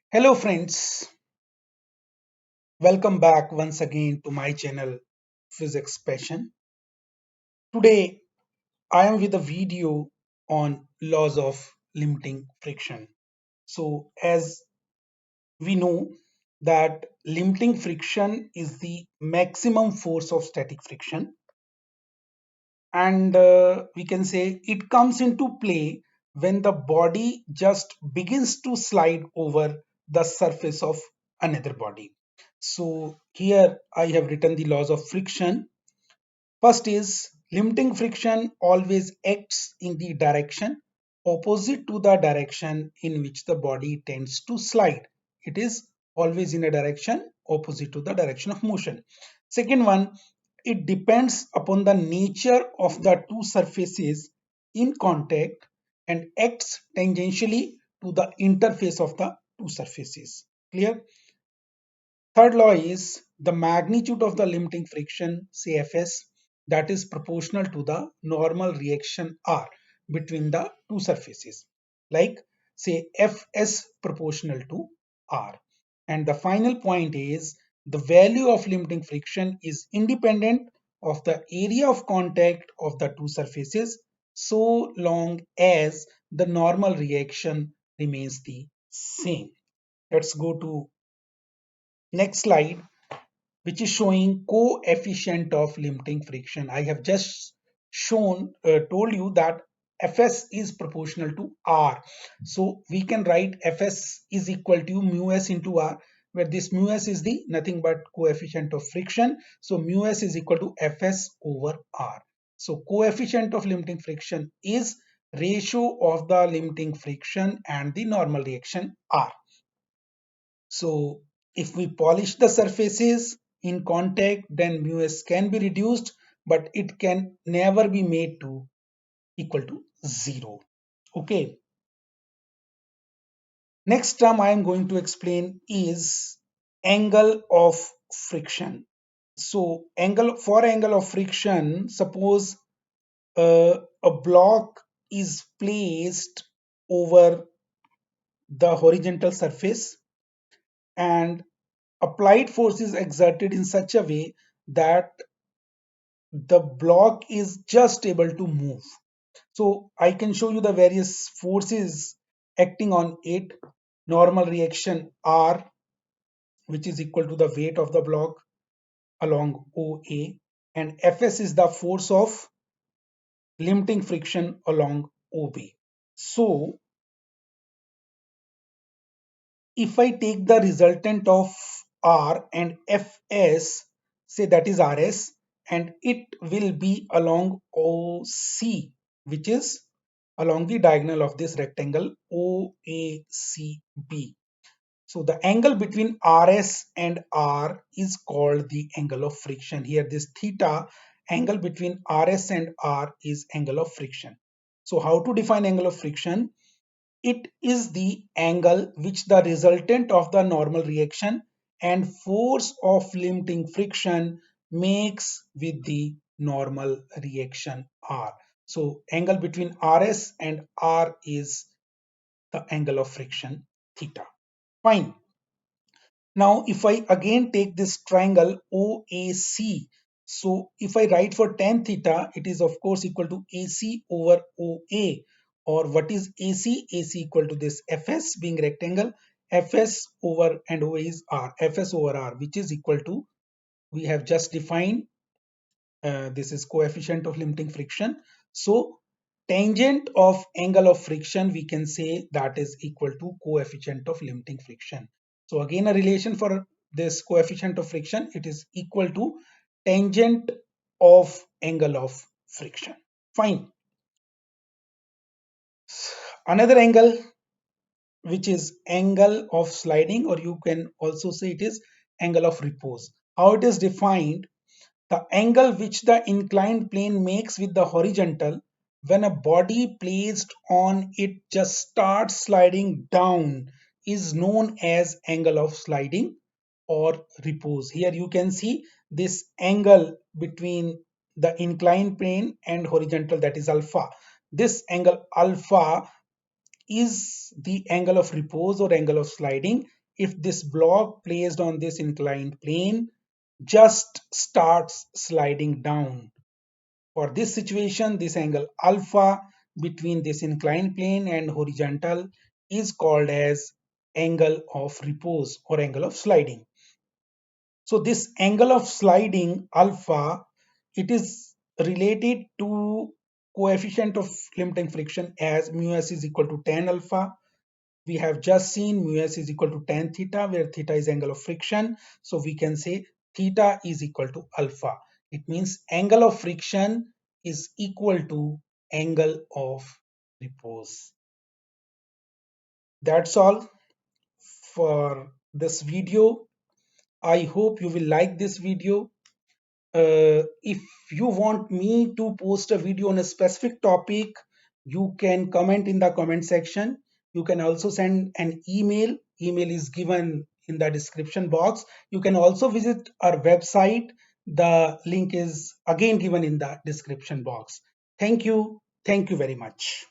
Hello friends, welcome back once again to my channel Physics Passion. Today I am with a video on laws of limiting friction. So as we know that limiting friction is the maximum force of static friction, and we can say it comes into play when the body just begins to slide over the surface of another body. So here I have written the laws of friction. First is limiting friction always acts in the direction opposite to the direction in which the body tends to slide. It is always in a direction opposite to the direction of motion. Second one, it depends upon the nature of the two surfaces in contact and acts tangentially to the interface of the two surfaces. Clear? Third law is the magnitude of the limiting friction, say Fs, that is proportional to the normal reaction R between the two surfaces, like say Fs proportional to R. And the final point is the value of limiting friction is independent of the area of contact of the two surfaces so long as the normal reaction remains the same. Let's go to next slide, which is showing coefficient of limiting friction. I have just told you that Fs is proportional to R. So we can write Fs is equal to mu s into R, where this mu s is the nothing but coefficient of friction. So mu s is equal to Fs over R. So coefficient of limiting friction is ratio of the limiting friction and the normal reaction R. So if we polish the surfaces in contact, then mu s can be reduced, but it can never be made to equal to 0. Okay. Next term I am going to explain is angle of friction. So angle of friction, suppose a block is placed over the horizontal surface and applied force is exerted in such a way that the block is just able to move. So I can show you the various forces acting on it. Normal reaction R, which is equal to the weight of the block along OA, and Fs is the force of limiting friction along OB. So if I take the resultant of R and Fs, say that is Rs, and it will be along OC, which is along the diagonal of this rectangle OACB. So the angle between Rs and R is called the angle of friction. Here this theta angle between Rs and R is angle of friction. So how to define angle of friction? It is the angle which the resultant of the normal reaction and force of limiting friction makes with the normal reaction R. So angle between Rs and R is the angle of friction theta. Fine. Now if I again take this triangle OAC, so if I write for tan theta, it is of course equal to AC over OA, or what is AC? AC equal to this Fs being rectangle, Fs over and OA is R, Fs over R, which is equal to, we have just defined, this is coefficient of limiting friction. So tangent of angle of friction, we can say that is equal to coefficient of limiting friction. So again a relation for this coefficient of friction, it is equal to tangent of angle of friction. Fine. Another angle, which is angle of sliding, or you can also say it is angle of repose. How it is defined? The angle which the inclined plane makes with the horizontal when a body placed on it just starts sliding down is known as angle of sliding or repose. Here you can see this angle between the inclined plane and horizontal, that is alpha. This angle alpha is the angle of repose or angle of sliding, if this block placed on this inclined plane just starts sliding down. For this situation, this angle alpha between this inclined plane and horizontal is called as angle of repose or angle of sliding. So this angle of sliding alpha, it is related to coefficient of limiting friction as mu s is equal to tan alpha. We have just seen mu s is equal to tan theta, where theta is angle of friction. So we can say theta is equal to alpha. It means angle of friction is equal to angle of repose. That's all for this video. I hope you will like this video. If you want me to post a video on a specific topic, you can comment in the comment section. You can also send an email. Email is given in the description box. You can also visit our website. The link is again given in the description box. Thank you. Thank you very much.